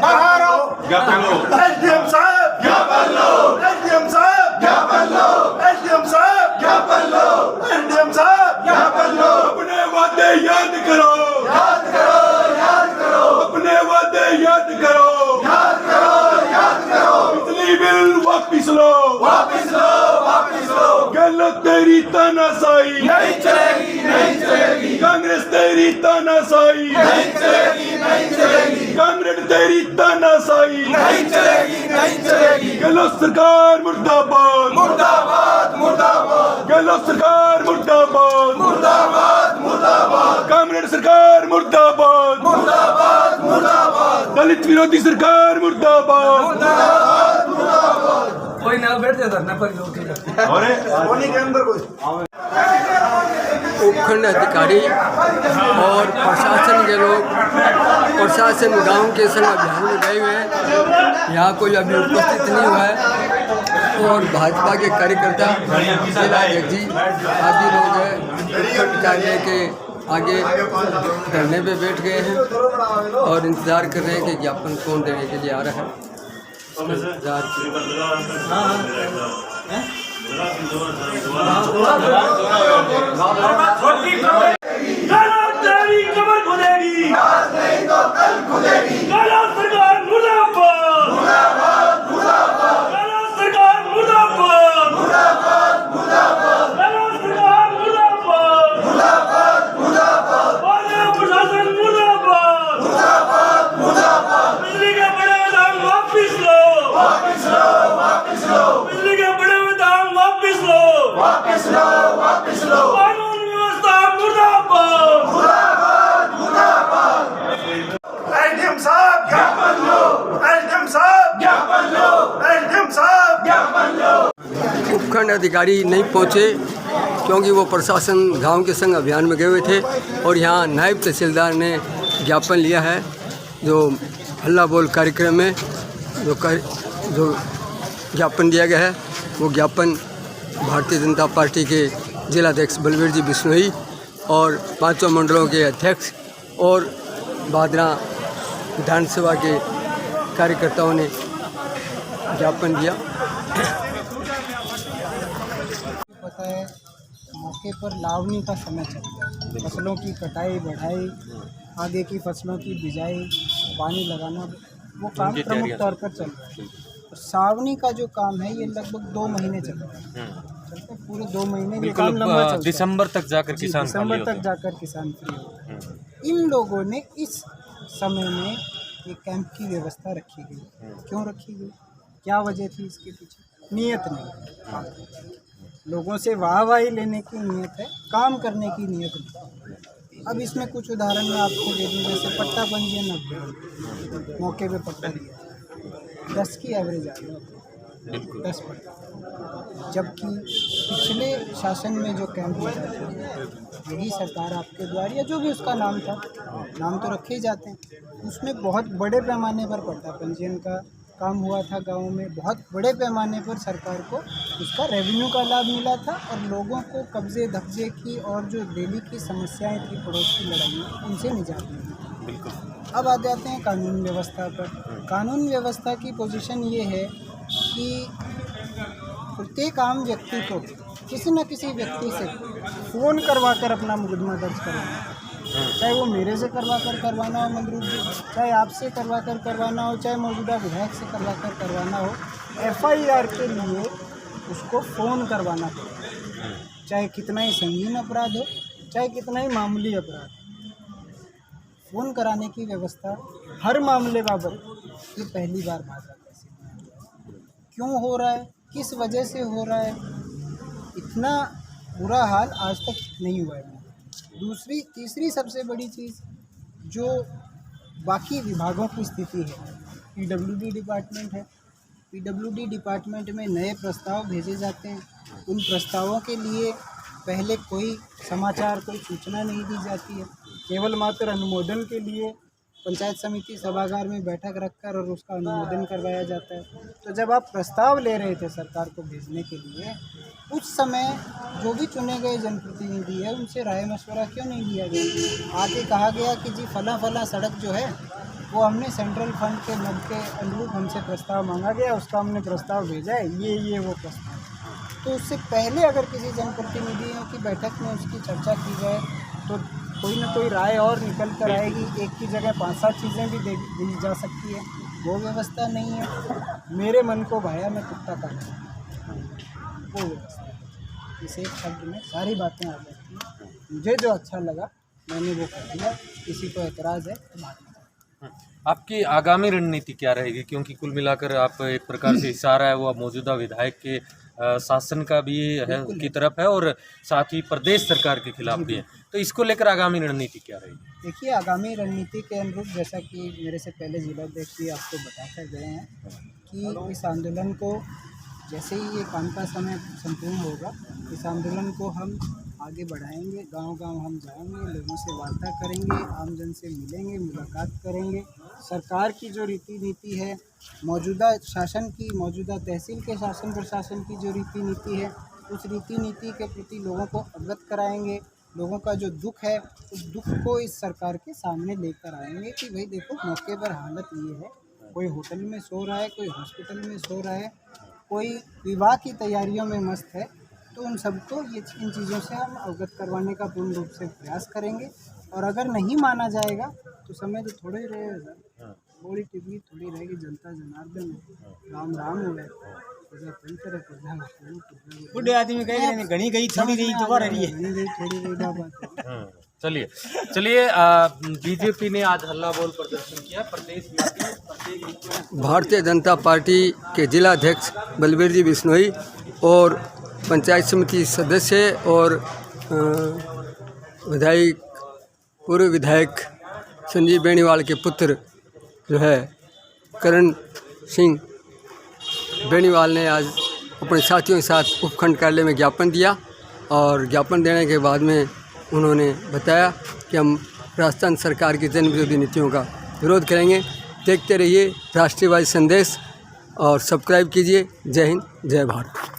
बाहर आओ, ज्ञापन लो। एसडीएम साहब ज्ञापन लो, एसडीएम साहब ज्ञापन लो, एसडीएम साहब ज्ञापन लो, एसडीएम साहब ज्ञापन लो। अपने वादे याद करो, याद करो, याद करो। अपने वादे याद करो, याद करो, याद करो। बिजली बिल वापिस लो, वापिस लो, वापिस लो। गलत तेरी तानाशाही नहीं चलेगी, नहीं चलेगी। कांग्रेस तेरी तानाशाही नहीं चलेगी, नहीं चलेगी। कांग्रेस तेरी तानाशाही नहीं चलेगी, नहीं चलेगी। गलत सरकार मुर्दाबाद, मुर्दाबाद, मुर्दाबाद। गलत सरकार मुर्दाबाद, मुर्दाबाद, मुर्दाबाद। कांग्रेस सरकार मुर्दाबाद, मुर्दाबाद, मुर्दाबाद। दलित विरोधी सरकार मुर्दाबाद, मुर्दाबाद, मुर्दाबाद। कोई ना बैठ जाए धरने पर लोग के अंदर कोई उपखंड अधिकारी और प्रशासन के लोग, प्रशासन गांव के संग अभियान में गए हुए हैं। यहाँ कोई अभी उपस्थित नहीं हुआ है और भाजपा के कार्यकर्ता जिला अध्यक्ष जी आदि लोग हैं उपखंड कार्यालय के आगे धरने पे बैठ गए हैं और इंतज़ार कर रहे हैं कि ज्ञापन कौन देने के लिए आ रहा है। तेरी कमर खुलेगी, आज नहीं तो कल खुलेगी। सरकार मुर्दाबाद, मुर्दाबाद, मुर्दाबाद। सरकार मुर्दाबाद, मुर्दाबाद, मुर्दाबाद। सरकार मुर्दाबाद, मुर्दाबाद, मुर्दाबाद। प्रशासन मुर्दाबाद, मुर्दाबाद, मुर्दाबाद। बिजली के बड़े दाम वापिस लो, वापिस लो, वापिस लो। बिजली के बड़े दाम वापिस लो, वापिस लो, वापिस अधिकारी नहीं पहुँचे क्योंकि वो प्रशासन गांव के संग अभियान में गए हुए थे। और यहाँ नायब तहसीलदार ने ज्ञापन लिया है, जो हल्ला बोल कार्यक्रम में जो ज्ञापन दिया गया है वो ज्ञापन भारतीय जनता पार्टी के जिलाध्यक्ष बलवीर जी बिश्नोई और 5 मंडलों के अध्यक्ष और बादरा विधानसभा के कार्यकर्ताओं ने ज्ञापन दिया। पता है मौके पर लावनी का समय चल रहा है, फसलों की कटाई बढ़ाई, आगे की फसलों की बिजाई, पानी लगाना, वो काम प्रमुख तौर पर चल रहा है। और सावनी का जो काम है ये लगभग 2 महीने चल रहा है, चलते पूरे 2 महीने ये काम लंबा चलता है। दिसंबर तक जाकर किसान फ्री हो। इन लोगों ने इस समय में एक कैंप की व्यवस्था रखी गई। क्यों रखी गई, क्या वजह थी इसके पीछे? नियत नहीं, लोगों से वाहवाही लेने की नियत है, काम करने की नियत नहीं। अब इसमें कुछ उदाहरण मैं आपको दे दूँ, जैसे पट्टा पंजीयन अभियान, मौके पे पट्टा दिया, 10 की एवरेज आ गई, 10 पट्टा, जबकि पिछले शासन में जो कैंप हुआ था यही सरकार आपके द्वारा या जो भी उसका नाम था, नाम तो रखे ही जाते हैं, उसमें बहुत बड़े पैमाने पर पट्टा पंजीयन का काम हुआ था गाँव में, बहुत बड़े पैमाने पर सरकार को उसका रेवेन्यू का लाभ मिला था और लोगों को कब्जे धब्जे की और जो डेली की समस्याएं थी पड़ोस की लड़ाइयाँ, उनसे निजात मिली। अब आ जाते हैं कानून व्यवस्था पर। कानून व्यवस्था की पोजीशन ये है कि प्रत्येक आम व्यक्ति को किसी न किसी व्यक्ति से फ़ोन करवा कर अपना मुकदमा दर्ज करवाना, चाहे वो मेरे से करवाना हो मंदरूप जी, चाहे आपसे करवाना हो, चाहे मौजूदा विधायक से करवाना हो, FIR के लिए उसको फ़ोन करवाना पड़ेगा, चाहे कितना ही संगीन अपराध हो, चाहे कितना ही मामूली अपराध। फ़ोन कराने की व्यवस्था हर मामले बाबत ये पहली बार भाजपा कैसे, क्यों हो रहा है, किस वजह से हो रहा है, इतना बुरा हाल आज तक नहीं हुआ है। तीसरी सबसे बड़ी चीज़ जो बाकी विभागों की स्थिति है, PWD डिपार्टमेंट है, PWD डिपार्टमेंट में नए प्रस्ताव भेजे जाते हैं, उन प्रस्तावों के लिए पहले कोई समाचार, कोई सूचना नहीं दी जाती है, केवल मात्र अनुमोदन के लिए पंचायत समिति सभागार में बैठक रखकर और उसका अनुमोदन करवाया जाता है। तो जब आप प्रस्ताव ले रहे थे सरकार को भेजने के लिए, उस समय जो भी चुने गए जनप्रतिनिधि है उनसे राय मशवरा क्यों नहीं लिया गया? आगे कहा गया कि जी फला सड़क जो है वो हमने सेंट्रल फंड के मद के अनुरूप हमसे प्रस्ताव मांगा गया, उसका हमने प्रस्ताव भेजा है, ये वो प्रस्ताव। तो उससे पहले अगर किसी जनप्रतिनिधियों की बैठक में उसकी चर्चा की जाए तो कोई ना कोई राय और निकल कर आएगी, एक की जगह 5-7 चीज़ें भी दी जा सकती है, वो व्यवस्था नहीं है। मेरे मन को भाया मैं कुत्ता काटा, वो व्यवस्था, इस एक शब्द में सारी बातें आ जाती हैं। मुझे जो अच्छा लगा मैंने वो कर दिया, किसी को एतराज़ है तो बात। आपकी आगामी रणनीति क्या रहेगी, क्योंकि कुल मिलाकर आप एक प्रकार से इशारा है वो मौजूदा विधायक के शासन का भी है की तरफ है और साथ ही प्रदेश सरकार के खिलाफ भी है, तो इसको लेकर आगामी रणनीति क्या रहेगी? देखिए, आगामी रणनीति के अनुरूप जैसा कि मेरे से पहले जिलाध्यक्ष जी आपको बता कर गए हैं कि इस आंदोलन को जैसे ही ये काम का समय संपूर्ण होगा, इस आंदोलन को हम आगे बढ़ाएंगे, गांव-गांव हम जाएंगे, लोगों से वार्ता करेंगे, आमजन से मिलेंगे, मुलाकात करेंगे। सरकार की जो रीति नीति है, मौजूदा शासन की, मौजूदा तहसील के शासन प्रशासन की जो रीति नीति है, उस रीति नीति के प्रति लोगों को अवगत कराएंगे। लोगों का जो दुख है उस दुख को इस सरकार के सामने लेकर आएंगे कि भाई देखो मौके पर हालत ये है, कोई होटल में सो रहा है, कोई हॉस्पिटल में सो रहा है, कोई विवाह की तैयारियों में मस्त है, तो उन सबको इन चीज़ों से हम अवगत करवाने का पूर्ण रूप से प्रयास करेंगे। और अगर नहीं माना जाएगा तो समय तो थोड़ा ही रहेगा, थोड़ी टिप्पणी थोड़ी रहेगी, जनता जनार्दन है, राम राम हो गए, बुढ़े आदमी कहीं घनी गई थोड़ी गई दोबारा रही है, थोड़ी गई बात। चलिए बीजेपी ने आज हल्ला बोल प्रदर्शन किया प्रदेश में। भारतीय जनता पार्टी के जिलाध्यक्ष बलवीर जी बिश्नोई और पंचायत समिति सदस्य और विधायक पूर्व विधायक संजीव बेनीवाल के पुत्र जो है करण सिंह बेनीवाल ने आज अपने साथियों के साथ उपखंड कार्यालय में ज्ञापन दिया और ज्ञापन देने के बाद में उन्होंने बताया कि हम राजस्थान सरकार की जन विरोधी नीतियों का विरोध करेंगे। देखते रहिए राष्ट्रीयवादी संदेश और सब्सक्राइब कीजिए। जय हिंद, जय भारत।